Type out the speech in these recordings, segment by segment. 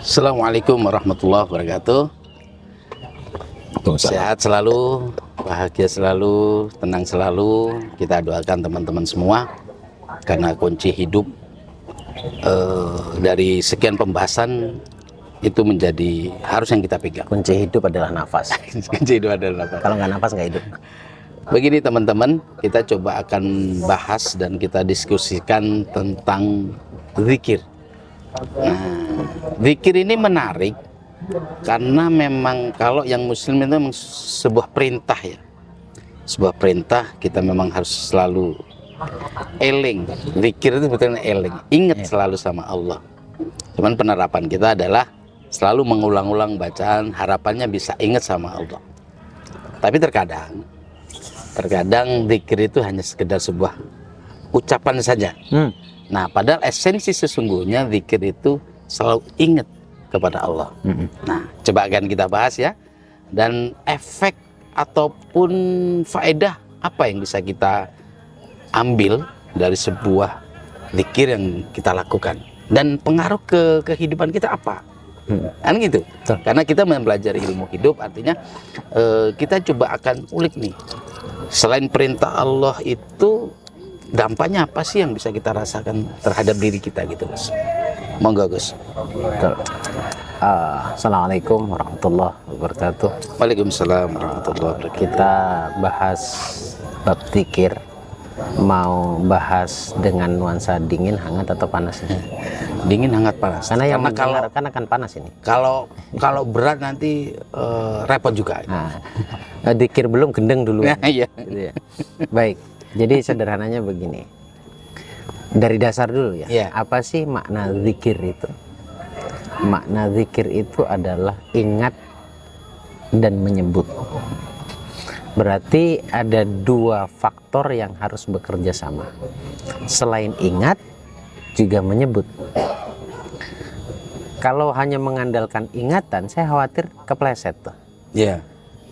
Assalamualaikum warahmatullahi wabarakatuh. Sehat selalu, bahagia selalu, tenang selalu. Kita doakan teman-teman semua, karena kunci hidup dari sekian pembahasan itu menjadi harus yang kita pegang. Kunci hidup adalah nafas. Kunci hidup adalah nafas. Kalau nggak nafas nggak hidup. Begini teman-teman, kita coba akan bahas dan kita diskusikan tentang zikir. Nah, zikir ini menarik karena memang kalau yang muslim itu memang sebuah perintah ya. Sebuah perintah, kita memang harus selalu eling. Zikir itu betul eling, ingat selalu sama Allah. Cuman penerapan kita adalah selalu mengulang-ulang bacaan, harapannya bisa ingat sama Allah. Tapi terkadang zikir itu hanya sekedar sebuah ucapan saja. Nah, padahal esensi sesungguhnya zikir itu selalu ingat kepada Allah. Nah, coba akan kita bahas ya. Dan efek ataupun faedah apa yang bisa kita ambil dari sebuah zikir yang kita lakukan. Dan pengaruh ke kehidupan kita apa? Kan gitu. Karena kita mempelajari ilmu hidup, artinya kita coba akan ulik nih. Selain perintah Allah itu, dampaknya apa sih yang bisa kita rasakan terhadap diri kita gitu, Gus? Monggo, Gus. Assalamualaikum warahmatullahi wabarakatuh. Waalaikumsalam warahmatullahi wabarakatuh. Kita bahas bab zikir. Mau bahas dengan nuansa dingin, hangat atau panas ini? Dingin, hangat, panas. Karena yang kalau mendengarkan akan panas ini. kalau berat nanti repot juga. Nah, zikir belum, gendeng dulu. Nah, iya. Gitu ya. Baik. Jadi sederhananya begini. Dari dasar dulu ya. Iya. Apa sih makna zikir itu? Makna zikir itu adalah ingat dan menyebut. Berarti ada dua faktor yang harus bekerja sama. Selain ingat, juga menyebut. Kalau hanya mengandalkan ingatan, saya khawatir kepleset tuh. Iya.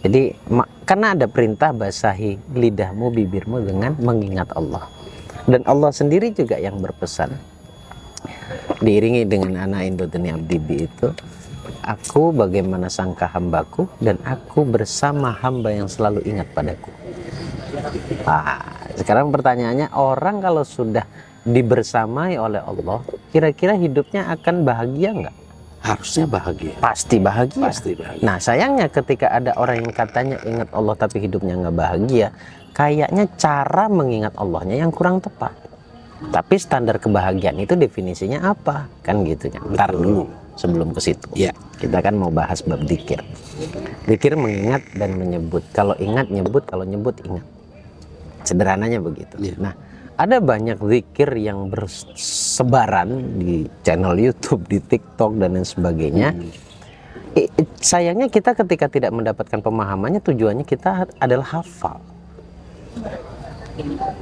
Jadi karena ada perintah basahi lidahmu, bibirmu dengan mengingat Allah. Dan Allah sendiri juga yang berpesan. Diiringi dengan ana indodeni abdibi itu, aku bagaimana sangka hambaku dan aku bersama hamba yang selalu ingat padaku. Sekarang pertanyaannya, orang kalau sudah dibersamai oleh Allah, kira-kira hidupnya akan bahagia nggak? Harusnya bahagia. Pasti bahagia. Pasti bahagia. Nah, sayangnya ketika ada orang yang katanya ingat Allah tapi hidupnya nggak bahagia, kayaknya cara mengingat Allahnya yang kurang tepat. Tapi standar kebahagiaan itu definisinya apa? Kan gitu ya. Ntar dulu sebelum ke situ. Ya. Kita kan mau bahas bab zikir. Zikir mengingat dan menyebut. Kalau ingat nyebut, kalau nyebut ingat. Sederhananya begitu. Ya. Nah, ada banyak zikir yang bersebaran di channel YouTube, di TikTok dan lain sebagainya. Sayangnya kita ketika tidak mendapatkan pemahamannya, tujuannya kita adalah hafal.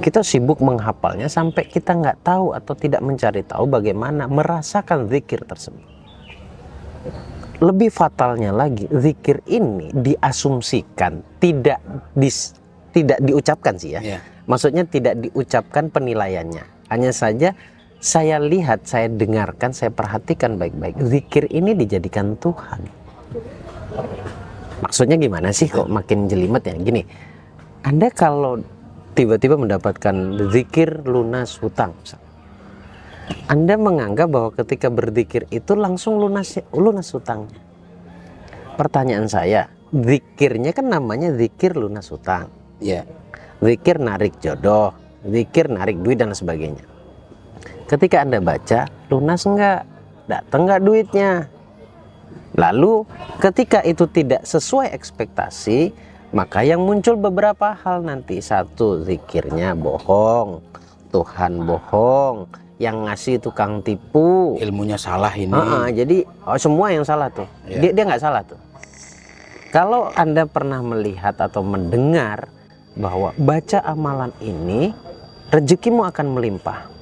Kita sibuk menghafalnya sampai kita nggak tahu atau tidak mencari tahu bagaimana merasakan zikir tersebut. Lebih fatalnya lagi, zikir ini diasumsikan tidak diucapkan sih ya. Yeah. Maksudnya tidak diucapkan penilaiannya. Hanya saja saya lihat, saya dengarkan, saya perhatikan baik-baik. Zikir ini dijadikan Tuhan. Maksudnya gimana sih kok makin jelimet ya? Gini, Anda kalau tiba-tiba mendapatkan zikir lunas hutang, Anda menganggap bahwa ketika berzikir itu langsung lunas hutangnya. Pertanyaan saya, zikirnya kan namanya zikir lunas hutang. Ya. Zikir narik jodoh, zikir narik duit dan sebagainya. Ketika Anda baca, lunas enggak? Datang enggak duitnya? Lalu ketika itu tidak sesuai ekspektasi, maka yang muncul beberapa hal nanti. Satu, zikirnya bohong, Tuhan bohong, yang ngasih tukang tipu, Ilmunya salah ini. Jadi semua yang salah tuh. Dia nggak salah tuh. Kalau Anda pernah melihat atau mendengar bahwa baca amalan ini rezekimu akan melimpah.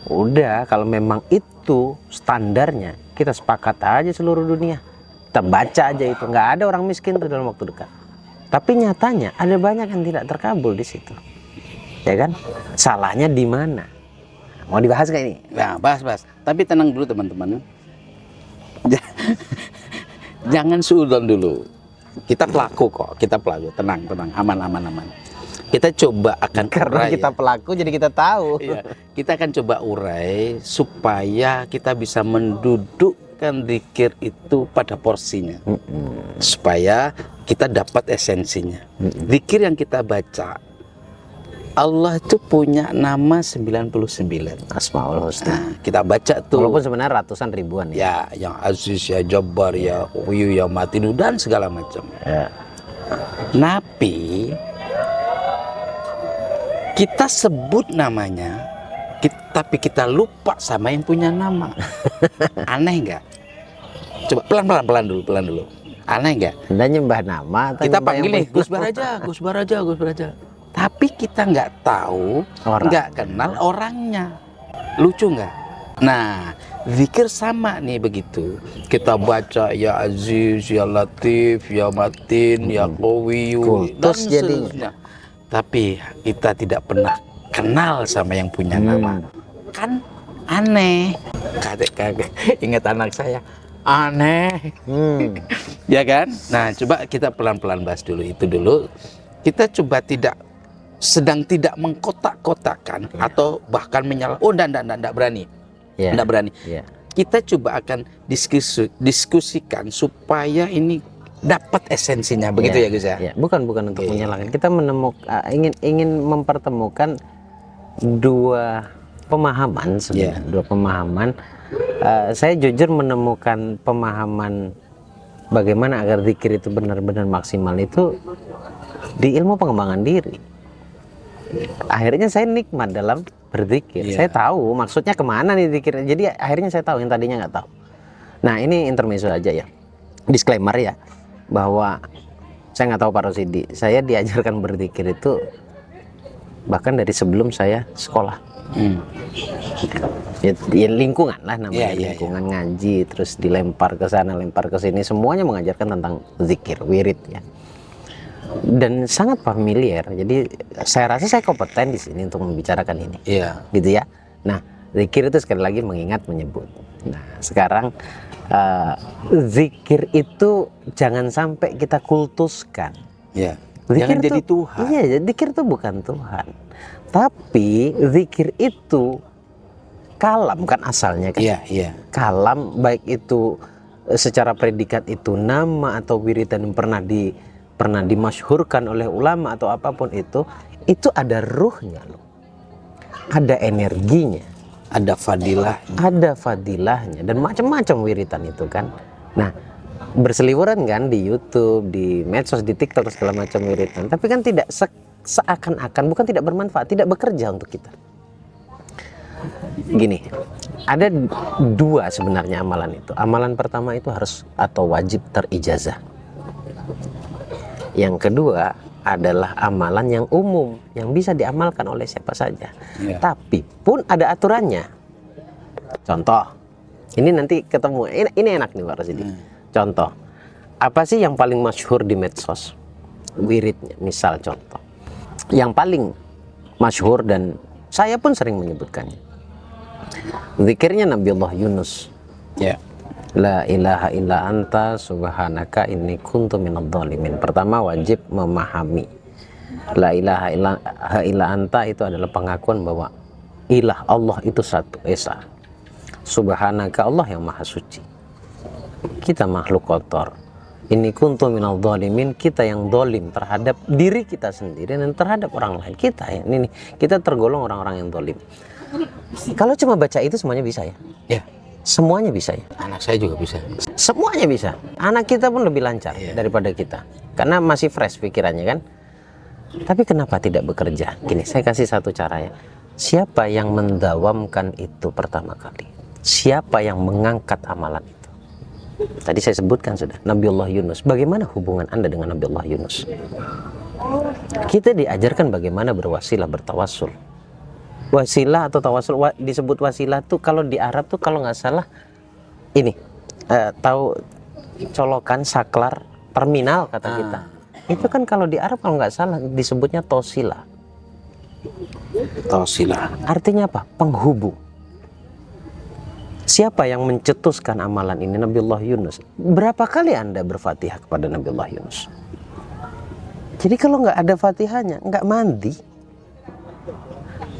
Udah, kalau memang itu standarnya, kita sepakat aja seluruh dunia. Kita baca aja itu, nggak ada orang miskin tuh dalam waktu dekat. Tapi nyatanya ada banyak yang tidak terkabul di situ. Ya kan? Salahnya di mana? Mau dibahas nggak ini? Nah, bahas. Tapi tenang dulu teman-teman. Jangan suudon dulu. Kita pelaku kok, kita pelaku. Tenang, aman. Kita coba akan Karena urai, kita pelaku jadi kita tahu. Iya, kita akan coba urai supaya kita bisa mendudukkan zikir itu pada porsinya. Supaya kita dapat esensinya. Zikir yang kita baca, Allah itu punya nama 99. Asmaul Husna. Nah, kita baca tuh. Walaupun sebenarnya ratusan ribuan ya. Ya, yang Aziz, ya Jabbar, ya Qawiyu, ya Matinu, dan segala macam. Ya. Nabi kita sebut namanya, tapi kita lupa sama yang punya nama. Aneh nggak? Coba pelan dulu. Aneh nggak? Anda nyembah nama atau Kita nyembah panggil yang nih Gus Baraja. Tapi kita nggak tahu, nggak kenal orangnya. Lucu nggak? Nah, zikir sama nih begitu. Kita baca ya Aziz, ya Latif, ya Matin, ya Qawiyu, dan Kultus jadinya. seterusnya. Tapi kita tidak pernah kenal sama yang punya nama. Kan aneh. Kakek ingat anak saya. Aneh. Ya kan? Nah, coba kita pelan-pelan bahas dulu itu dulu. Kita coba sedang tidak mengkotak-kotakan atau bahkan menyalah. Oh, enggak berani. Ya. Enggak berani. Ya. Kita coba akan diskusikan supaya ini dapat esensinya. Begitu ya, Gus ya? Ya. Bukan untuk menyalahkan. Kita ingin mempertemukan dua pemahaman sebenarnya. Dua pemahaman. Saya jujur menemukan pemahaman bagaimana agar zikir itu benar-benar maksimal itu di ilmu pengembangan diri. Akhirnya saya nikmat dalam berzikir. Saya tahu maksudnya kemana nih zikirnya. Jadi akhirnya saya tahu yang tadinya nggak tahu. Nah, ini intermezzo aja ya. Disclaimer ya, bahwa saya nggak tahu Pak Rosidi. Saya diajarkan berzikir itu bahkan dari sebelum saya sekolah. Ya, lingkungan lah namanya, lingkungan ngaji, terus dilempar ke sana, lempar ke sini, semuanya mengajarkan tentang zikir, wirid ya. Dan sangat familiar. Jadi saya rasa saya kompeten di sini untuk membicarakan ini. Gitu ya. Nah, zikir itu sekali lagi mengingat, menyebut. Nah, sekarang zikir itu jangan sampai kita kultuskan. Jangan jadi Tuhan. Iya, zikir itu bukan Tuhan. Tapi zikir itu kalam kan asalnya kan. Kalam, baik itu secara predikat itu nama atau wiridan yang pernah dimasyhurkan oleh ulama atau apapun itu ada ruhnya loh. Ada energinya, ada fadilahnya dan macam-macam wiridan itu kan. Nah, berseliweran kan di YouTube, di medsos, di TikTok segala macam wiridan. Tapi kan tidak seakan-akan, bukan tidak bermanfaat, tidak bekerja untuk kita. Gini, ada dua sebenarnya amalan itu. Amalan pertama itu harus atau wajib terijazah. Yang kedua adalah amalan yang umum, yang bisa diamalkan oleh siapa saja. Tapi pun ada aturannya. Contoh, ini nanti ketemu, ini enak nih Pak Rosidi. Contoh, apa sih yang paling masyhur di medsos? Wiridnya, misal contoh. Yang paling masyhur dan saya pun sering menyebutkannya. Zikirnya Nabiullah Yunus. La ilaha illa anta subhanaka inni kuntu minadh dhalimin. Pertama wajib memahami la ilaha illa anta itu adalah pengakuan bahwa ilah Allah itu satu esa. Subhanaka Allah yang maha suci. Kita makhluk kotor. Inni kuntu minadh dhalimin, kita yang dolim terhadap diri kita sendiri dan terhadap orang lain. Kita tergolong orang-orang yang dolim. Kalau cuma baca itu semuanya bisa ya? Semuanya bisa ya. Anak saya juga bisa. Semuanya bisa. Anak kita pun lebih lancar daripada kita. Karena masih fresh pikirannya kan. Tapi kenapa tidak bekerja? Gini, saya kasih satu cara ya. Siapa yang mendawamkan itu pertama kali? Siapa yang mengangkat amalan itu? Tadi saya sebutkan sudah, Nabiullah Yunus. Bagaimana hubungan Anda dengan Nabiullah Yunus? Kita diajarkan bagaimana berwasilah, bertawassul. Wasilah atau tawasul disebut wasilah tuh kalau di Arab tuh kalau nggak salah ini tahu colokan, saklar, terminal kata kita. Itu kan kalau di Arab kalau nggak salah disebutnya tosilah. Tosilah Artinya apa? Penghubung. Siapa yang mencetuskan amalan ini? Nabiullah Yunus. Berapa kali Anda berfatihah kepada Nabiullah Yunus? Jadi kalau nggak ada fatihahnya, nggak mandi.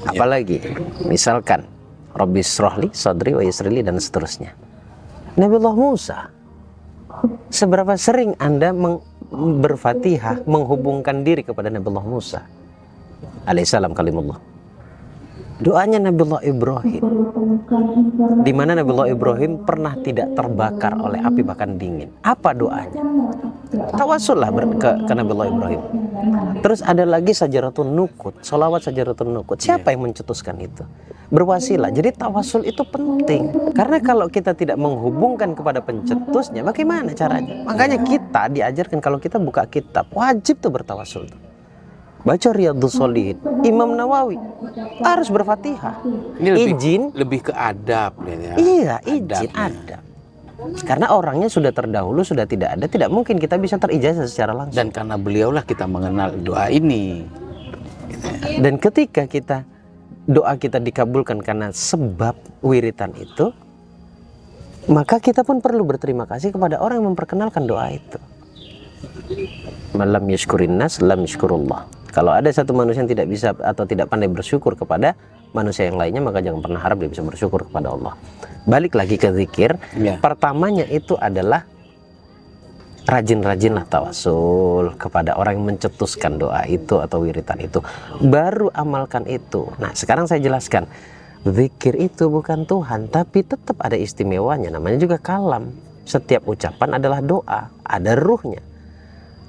Apalagi, misalkan, Rabbi srohli, sadri, wa yasrili, dan seterusnya. Nabiullah Musa. Seberapa sering Anda berfatihah, menghubungkan diri kepada Nabiullah Musa alaihissalam kalimullah. Doanya Nabiullah Ibrahim, di mana Nabiullah Ibrahim pernah tidak terbakar oleh api bahkan dingin. Apa doanya? Tawasullah ke Nabiullah Ibrahim. Terus ada lagi Sajaratun Nukut, sholawat Sajaratun Nukut. Siapa yang mencetuskan itu? Berwasilah. Jadi tawasul itu penting. Karena kalau kita tidak menghubungkan kepada pencetusnya, bagaimana caranya? Makanya kita diajarkan kalau kita buka kitab, wajib tuh bertawasul tuh. Baca Riyadhus Shalihin, Imam Nawawi harus berfatihah. Ini lebih ke adab ya. Iya, izin adab. Karena orangnya sudah terdahulu, sudah tidak ada, tidak mungkin kita bisa terijazah secara langsung. Dan karena beliaulah kita mengenal doa ini. Dan ketika doa kita dikabulkan karena sebab wiritan itu, maka kita pun perlu berterima kasih kepada orang yang memperkenalkan doa itu. Malam yashkurin nas, lam yashkurullah. Kalau ada satu manusia yang tidak bisa atau tidak pandai bersyukur kepada manusia yang lainnya, maka jangan pernah harap dia bisa bersyukur kepada Allah. Balik lagi ke zikir, pertamanya itu adalah rajin-rajinlah tawasul kepada orang yang mencetuskan doa itu atau wiritan itu. Baru amalkan itu. Nah, sekarang saya jelaskan. Zikir itu bukan Tuhan, tapi tetap ada istimewanya. Namanya juga kalam. Setiap ucapan adalah doa, ada ruhnya.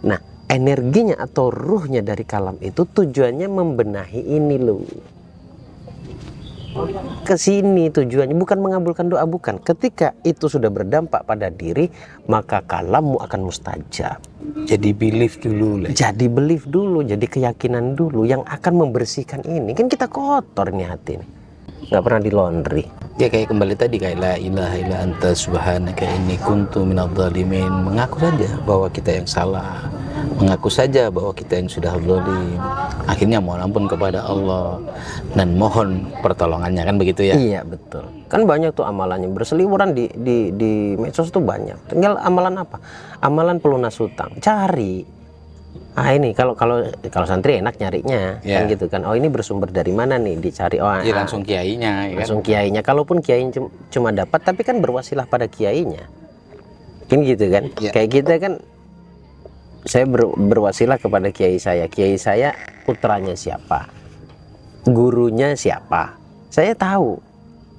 Nah, energinya atau ruhnya dari kalam itu tujuannya membenahi ini loh. Kesini tujuannya bukan mengabulkan doa, bukan. Ketika itu sudah berdampak pada diri, maka kalammu akan mustajab. Jadi belief dulu lah. Jadi belief dulu, jadi keyakinan dulu yang akan membersihkan ini. Kan kita kotor nih hati ini, nggak pernah di laundry. Ya kayak kembali tadi, kayak la ilaha illa anta subhanaka inni kuntu minadh dhalimin. Mengaku saja bahwa kita yang salah, mengaku saja bahwa kita yang sudah zalim. Akhirnya mohon ampun kepada Allah dan mohon pertolongannya, kan begitu ya? Iya betul. Kan banyak tuh amalannya berseliweran di medsos tuh banyak. Tinggal amalan apa? Amalan pelunas hutang. Cari. Ah ini kalau santri enak nyarinya, kan gitu kan. Oh ini bersumber dari mana nih, dicari. Oh ya, langsung kiainya, ya langsung kan? Kiainya. Kalaupun kiai cuma dapat, tapi kan berwasilah pada kiainya, kan gitu kan. Kayak kita kan, saya berwasilah kepada kiai saya. Kiai saya putranya siapa, gurunya siapa, saya tahu.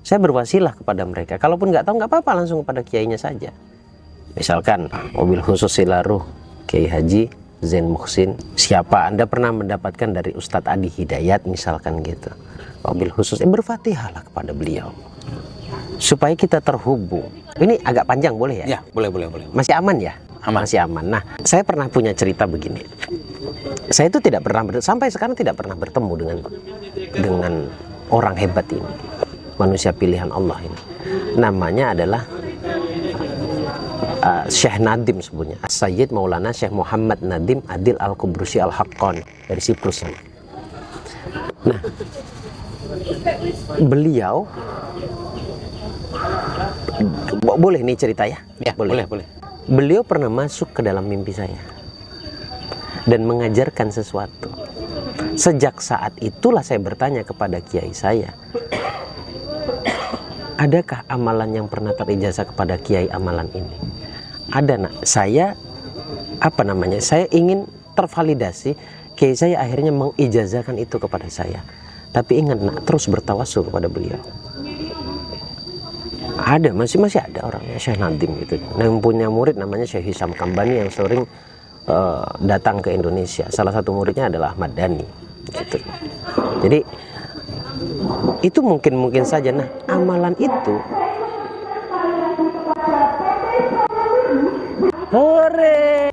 Saya berwasilah kepada mereka. Kalaupun nggak tahu, nggak apa-apa, langsung kepada kiainya saja. Misalkan mobil khusus Silaruh Kiai Haji Zain Muhsin, siapa Anda pernah mendapatkan dari Ustadz Adi Hidayat misalkan gitu, mobil khusus, berfatihahlah kepada beliau supaya kita terhubung. Ini agak panjang, boleh ya? Ya, boleh. Masih aman ya? Aman. Masih aman. Nah, saya pernah punya cerita begini. Saya itu tidak pernah sampai sekarang tidak pernah bertemu dengan orang hebat ini, manusia pilihan Allah ini. Namanya adalah Syekh Nadim sebutnya, Sayyid Maulana Syekh Muhammad Nadim Adil Al-Qubrusi Al-Haqqani dari Siprus. Nah, beliau, boleh nih cerita ya? Ya, boleh. Beliau pernah masuk ke dalam mimpi saya dan mengajarkan sesuatu. Sejak saat itulah saya bertanya kepada kiai saya, adakah amalan yang pernah terijazah kepada kiai amalan ini? Ada nak, saya ingin tervalidasi. Kiai saya akhirnya mengijazahkan itu kepada saya. Tapi ingat nak, terus bertawasul kepada beliau. Ada, masih ada orangnya, Syekh Nadim gitu. Yang punya murid namanya Syekh Hisam Kambani yang sering datang ke Indonesia. Salah satu muridnya adalah Ahmad Dhani gitu. Jadi itu mungkin saja. Nah, amalan itu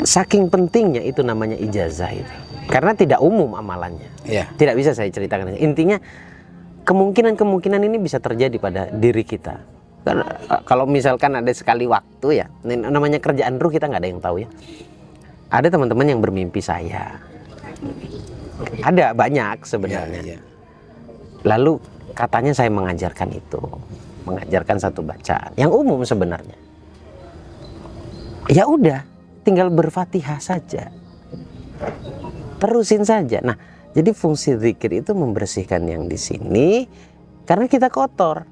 saking pentingnya itu namanya ijazah itu. Karena tidak umum amalannya. Tidak bisa saya ceritakan. Intinya kemungkinan ini bisa terjadi pada diri kita. Karena kalau misalkan ada sekali waktu ya, namanya kerjaan ruh kita nggak ada yang tahu ya. Ada teman-teman yang bermimpi saya. Ada banyak sebenarnya. Lalu katanya saya mengajarkan itu. mengajarkan satu bacaan yang umum sebenarnya. Ya udah, tinggal berfatihah saja, terusin saja. Nah, jadi fungsi zikir itu membersihkan yang di sini karena kita kotor.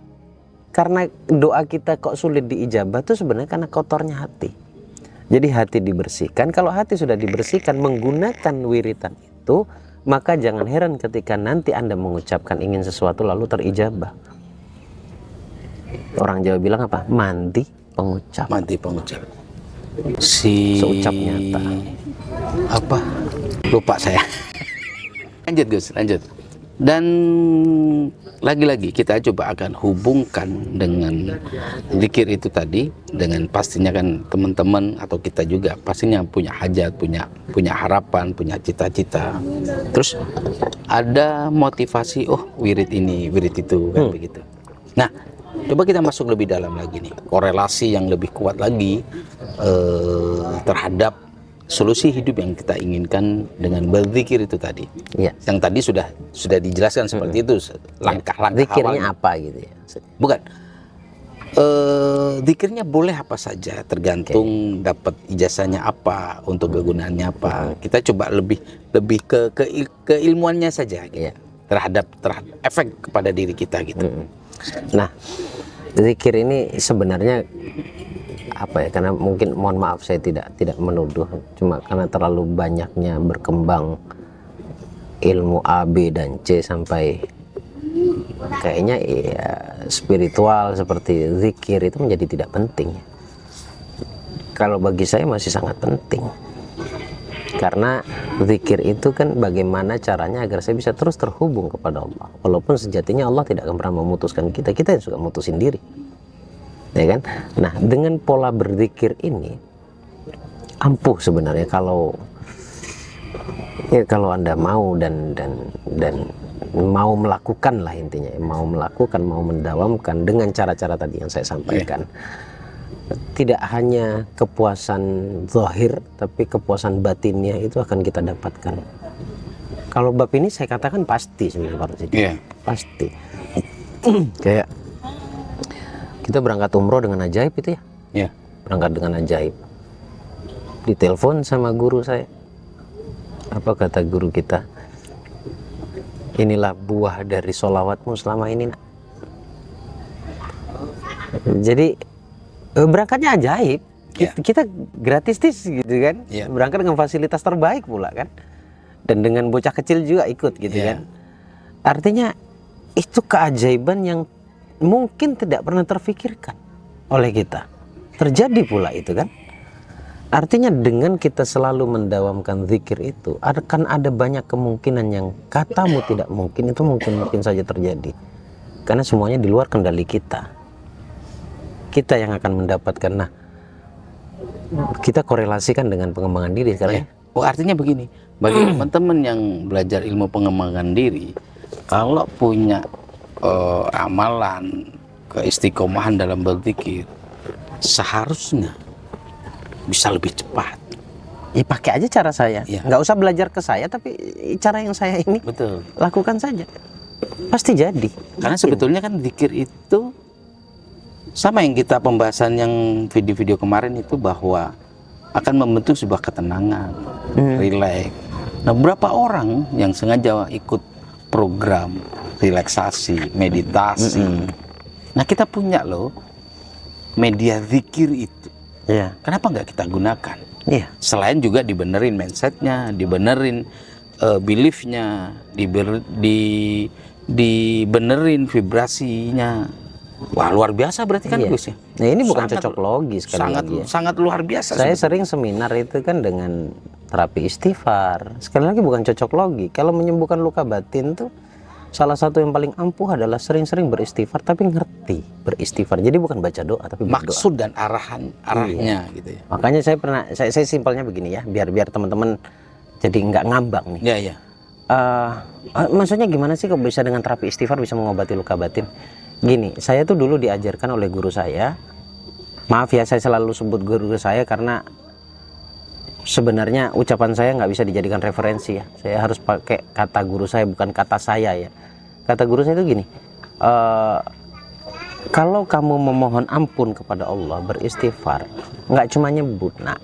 Karena doa kita kok sulit diijabah tuh sebenarnya karena kotornya hati. Jadi hati dibersihkan. Kalau hati sudah dibersihkan menggunakan wiritan itu, maka jangan heran ketika nanti Anda mengucapkan ingin sesuatu lalu terijabah. Orang Jawa bilang apa? Mandi pengucap. Mati pengucap. Seucap nyata. Apa? Lupa saya. Lanjut Gus, lanjut. Dan lagi-lagi kita coba akan hubungkan dengan zikir itu tadi, dengan pastinya kan teman-teman atau kita juga pastinya punya hajat, punya harapan, punya cita-cita. Terus ada motivasi, oh wirid ini, wirid itu, kan begitu. Nah, coba kita masuk lebih dalam lagi nih, korelasi yang lebih kuat lagi terhadap solusi hidup yang kita inginkan dengan berzikir itu tadi. Iya. Yang tadi sudah dijelaskan seperti itu, langkah-langkah Zikirnya awalnya. apa gitu ya? Bukan. Zikirnya boleh apa saja, tergantung dapat ijazahnya apa, untuk kegunaannya apa. Kita coba lebih ke ilmuannya saja gitu. Iya. terhadap efek kepada diri kita gitu. Nah, zikir ini sebenarnya apa ya? Karena mungkin mohon maaf saya tidak menuduh, cuma karena terlalu banyaknya berkembang ilmu A, B dan C sampai kayaknya ya spiritual seperti zikir itu menjadi tidak penting. Kalau bagi saya masih sangat penting. Karena zikir itu kan bagaimana caranya agar saya bisa terus terhubung kepada Allah. Walaupun sejatinya Allah tidak akan pernah memutuskan kita yang suka mutusin diri. Ya kan? Nah, dengan pola berzikir ini ampuh sebenarnya kalau Anda mau dan mau melakukan lah intinya, mau melakukan, mau mendawamkan dengan cara-cara tadi yang saya sampaikan. Tidak hanya kepuasan zahir, tapi kepuasan batinnya itu akan kita dapatkan. Kalau bab ini saya katakan pasti sebenarnya Pak Rusidi. Pasti. Kayak kita berangkat umroh dengan ajaib itu ya. Berangkat dengan ajaib. Ditelepon sama guru saya. Apa kata guru kita? Inilah buah dari sholawatmu selama ini. Jadi berangkatnya ajaib. Kita gratis gitu kan. Berangkat dengan fasilitas terbaik pula kan. Dan dengan bocah kecil juga ikut gitu kan. Artinya itu keajaiban yang mungkin tidak pernah terfikirkan oleh kita. Terjadi pula itu kan. Artinya dengan kita selalu mendawamkan zikir itu akan ada banyak kemungkinan yang katamu tidak mungkin itu mungkin saja terjadi. Karena semuanya di luar kendali kita. Kita yang akan mendapatkan. Nah, kita korelasikan dengan pengembangan diri sekarang. Oh, artinya begini, bagi teman-teman yang belajar ilmu pengembangan diri, kalau punya amalan keistiqomahan dalam berzikir, seharusnya bisa lebih cepat. Ya pakai aja cara saya. Nggak usah belajar ke saya, tapi cara yang saya ini lakukan saja. Pasti jadi. Karena sebetulnya kan zikir itu sama yang kita pembahasan yang video-video kemarin itu, bahwa akan membentuk sebuah ketenangan, rileks. Nah, berapa orang yang sengaja ikut program relaksasi, meditasi. Nah, kita punya loh media zikir itu. Kenapa nggak kita gunakan? Selain juga dibenerin mindsetnya, dibenerin beliefnya, dibenerin vibrasinya. Wah, luar biasa berarti kan Gus ya. Nah, ini bukan cocok logis sangat luar biasa. Saya sering seminar itu kan dengan terapi istighfar. Sekali lagi bukan cocok logi. Kalau menyembuhkan luka batin tuh salah satu yang paling ampuh adalah sering-sering beristighfar, tapi ngerti beristighfar. Jadi bukan baca doa tapi berdoa. Maksud dan arahnya gitu ya. Makanya saya simpelnya begini ya, biar teman-teman jadi nggak ngambang nih. Maksudnya gimana sih kok bisa dengan terapi istighfar bisa mengobati luka batin? Gini, saya tuh dulu diajarkan oleh guru saya. Maaf ya, saya selalu sebut guru saya karena sebenarnya ucapan saya nggak bisa dijadikan referensi ya. Saya harus pakai kata guru saya, bukan kata saya ya. Kata guru saya itu gini, Kalau kamu memohon ampun kepada Allah, beristighfar, nggak cuma nyebut, nak,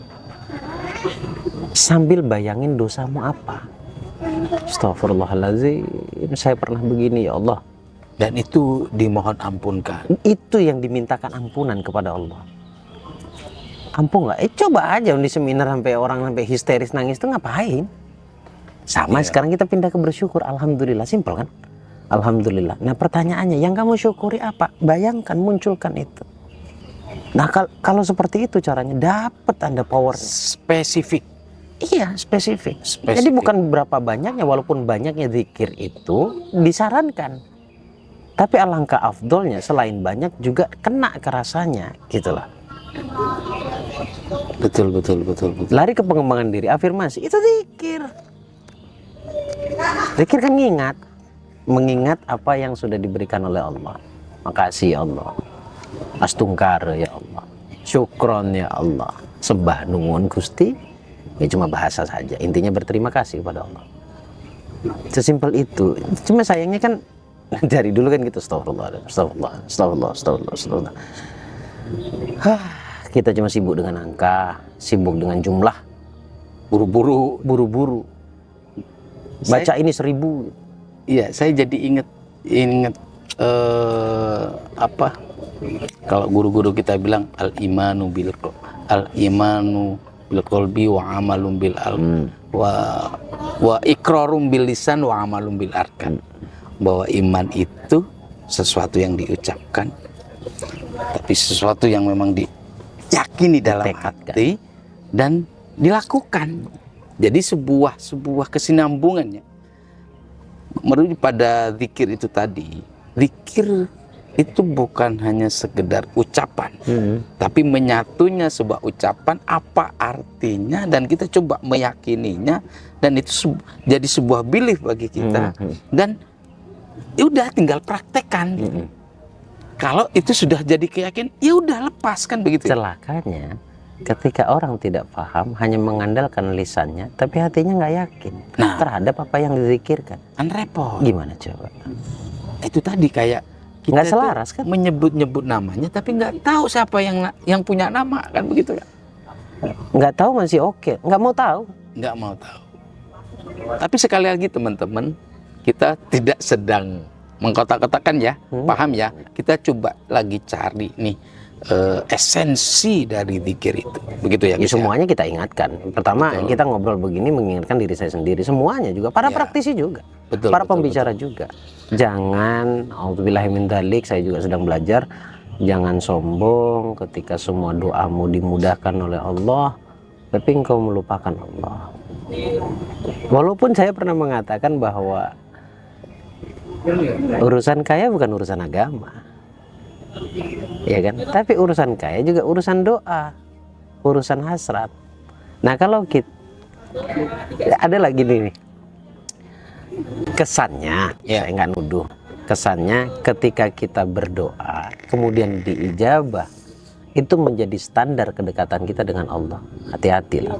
sambil bayangin dosamu apa. Astagfirullahaladzim, saya pernah begini ya Allah. Dan itu dimohon ampunkan. Itu yang dimintakan ampunan kepada Allah. Ampun nggak? Coba aja di seminar sampai orang sampai histeris nangis itu ngapain? Sama sekarang kita pindah ke bersyukur. Alhamdulillah, simpel kan? Alhamdulillah. Nah pertanyaannya, yang kamu syukuri apa? Bayangkan, munculkan itu. Nah kalau seperti itu caranya, dapat Anda power. Spesifik. Iya, spesifik. Jadi bukan berapa banyaknya, walaupun banyaknya zikir itu disarankan. Tapi alangkah afdolnya selain banyak juga kena ke rasanya, gitulah. Betul. Lari ke pengembangan diri, afirmasi, itu zikir. Zikir kan mengingat apa yang sudah diberikan oleh Allah. Makasih ya Allah, astungkar ya Allah, syukron ya Allah, sembah nuwun Gusti. Ya cuma bahasa saja, intinya berterima kasih kepada Allah. Sesimpel itu. Cuma sayangnya kan dari dulu kan gitu, astagfirullah. Kita cuma sibuk dengan angka, sibuk dengan jumlah, buru-buru. Baca ini 1000. Iya, saya jadi ingat apa? Kalau guru-guru kita bilang al-imanu bil qalbi wa amalum bil wa iqrarum bil lisan wa amalum bil arkan. Bahwa iman itu sesuatu yang diucapkan, tapi sesuatu yang memang diyakini dalam hati dan dilakukan. Jadi sebuah kesinambungannya merujuk pada zikir itu tadi. Zikir itu bukan hanya sekedar ucapan, tapi menyatunya sebuah ucapan, apa artinya, dan kita coba meyakininya, dan itu jadi sebuah belief bagi kita, dan udah tinggal praktekkan. Kalau itu sudah jadi keyakinan, ya udah lepaskan begitu. Celakanya ketika orang tidak paham, hanya mengandalkan lisannya, tapi hatinya nggak yakin terhadap apa yang dizikirkan. Kan repot. Gimana coba? Itu tadi kayak kita nggak selaras kan? Menyebut-nyebut namanya, tapi nggak tahu siapa yang punya nama, kan begitu kan? Nggak tahu masih oke, nggak mau tahu. Tapi sekali lagi teman-teman, kita tidak sedang mengkotak-kotakan ya, paham ya? Kita coba lagi cari nih esensi dari zikir itu, begitu ya? Semuanya kita ingatkan. Pertama, kita ngobrol begini mengingatkan diri saya sendiri, semuanya juga, para praktisi juga, para pembicara juga. Jangan, auzubillahi min dzalik, saya juga sedang belajar, jangan sombong ketika semua doamu dimudahkan oleh Allah, tapi engkau melupakan Allah. Walaupun saya pernah mengatakan bahwa urusan kaya bukan urusan agama, ya kan? Tapi urusan kaya juga urusan doa, urusan hasrat. Nah kalau kita ada lagi nih kesannya, saya nggak nuduh, kesannya ketika kita berdoa kemudian diijabah, itu menjadi standar kedekatan kita dengan Allah. Hati-hatilah,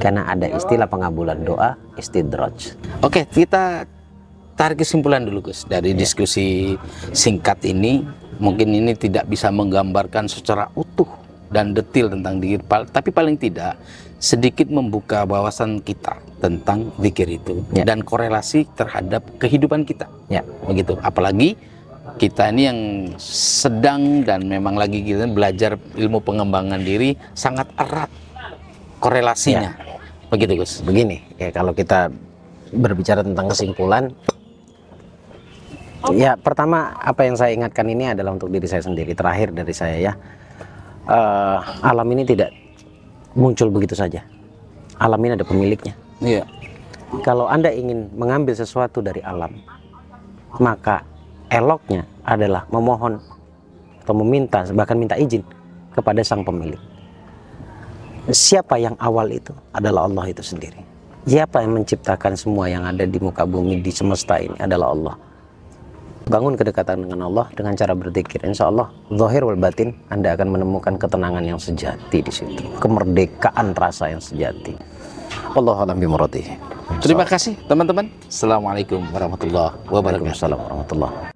karena ada istilah pengabulan doa, istidraj. Oke, kita tarik kesimpulan dulu Gus dari diskusi singkat ini. Mungkin ini tidak bisa menggambarkan secara utuh dan detail tentang zikir, tapi paling tidak sedikit membuka wawasan kita tentang zikir itu dan korelasi terhadap kehidupan kita. Begitu. Apalagi kita ini yang sedang dan memang lagi kita belajar ilmu pengembangan diri, sangat erat korelasinya. Begitu Gus. Begini ya, kalau kita berbicara tentang kesimpulan, ya pertama apa yang saya ingatkan ini adalah untuk diri saya sendiri. Terakhir dari saya ya, alam ini tidak muncul begitu saja. Alam ini ada pemiliknya. Kalau Anda ingin mengambil sesuatu dari alam, maka eloknya adalah memohon atau meminta, bahkan minta izin kepada sang pemilik. Siapa yang awal itu? Adalah Allah itu sendiri. Siapa yang menciptakan semua yang ada di muka bumi, di semesta ini? Adalah Allah. Bangun kedekatan dengan Allah dengan cara berzikir. Insya Allah, zahir wal batin, Anda akan menemukan ketenangan yang sejati di situ, kemerdekaan rasa yang sejati. Wallahu a'lam bimuradihi. Terima kasih teman-teman. Assalamualaikum warahmatullahi wabarakatuh. Waalaikumsalam warahmatullahi wabarakatuh.